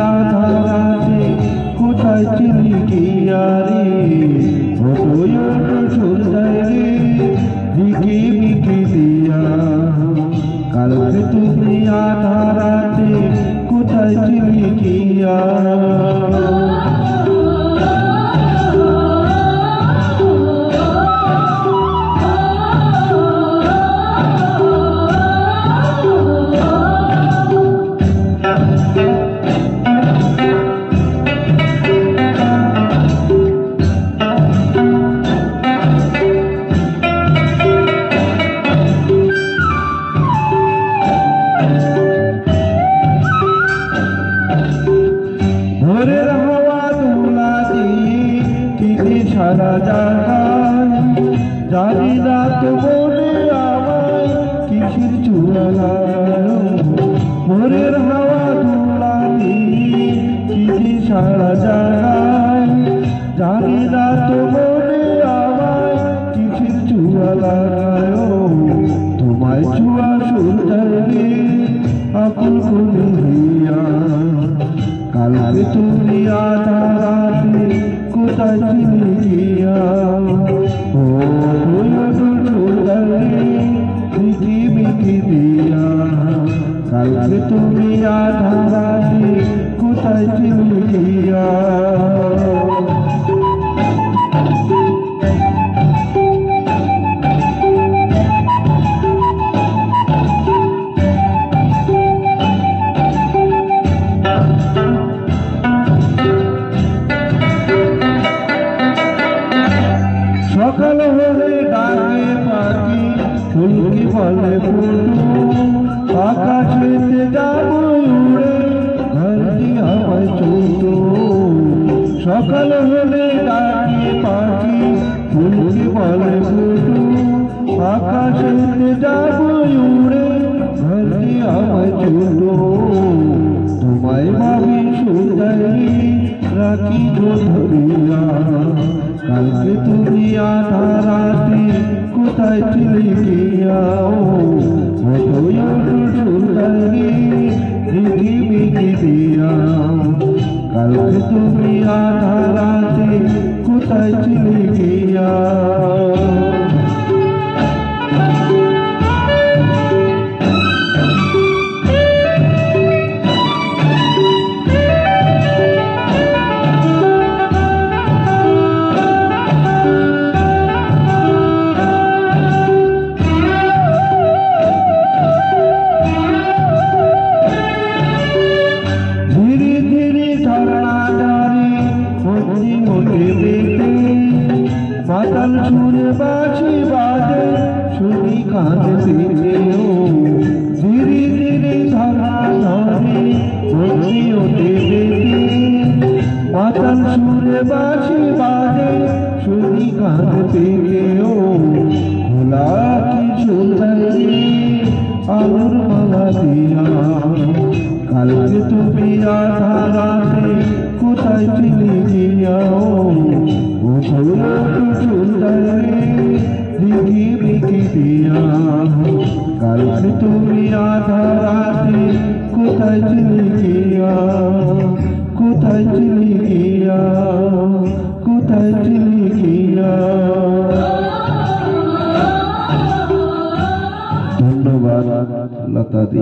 আধার রাতে কোথায় ছিলি গিয়া রে সূর্যায় রে ঝিকি মিকি দিয়া কালকে তুমি আধার রাতে কোথায় ছিলি গিয়া ভোরের হাওয়া দোলা দিয়ে সারা জায়গায় জানি না তো বলে আমায় কিসের চুলা ভোরের হাওয়া দোলা দিয়ে সারা জায়গায় জানি না তো বলে আমায় কিসের চুলা তোমায় ছুয়া সূর্যায় আকুল করে হইয়া কালকে তুমি আধার রাতে কোথায় ছিলি গিয়া ও ঝিকি মিকি দিয়া কালকে তুমি আধার রাতে কোথায় ছিলি গিয়া সকাল হলে ডাকে পাখি ফুলকি বলে ফুটু আকাশেতে যাব উড়ে ঘরটি আমায় ছোট সকাল হলে ডাকে পাখি ফুলকি বলে ফুটু আকাশেতে যাব উড়ে ঘরটি আমায় ছোট তোমায় ভাবি সূর্যায় রাখি ধরিয়া কালকে তুমি আধার রাতে কোথায় ছিলি গিয়া সূর্যায় ঝিকি মিকি দিয়া কালকে তুমি আধার রাতে কোথায় ছিলি গিয়া মাতাল সুরে বাঁশি বাজে শুনি কাঁদতে ধীরে ধীরে ধরা ধরে বসি ওতে মাতাল সুরে বাঁশি বাজে শুনি কাঁদতে খোলা কি সূর্যায় আলোর মালা দিয়া কালকে তুমি আধার রাতে কোথায় ছিলি গিয়া ঝিকি মিকি দিয়া কালকে তুমি আধার রাতে কোথায় ছিলি গিয়া কোথায় ছিলি গিয়া কোথায় ছিলি গিয়া ধন্যবাদ লতা দি।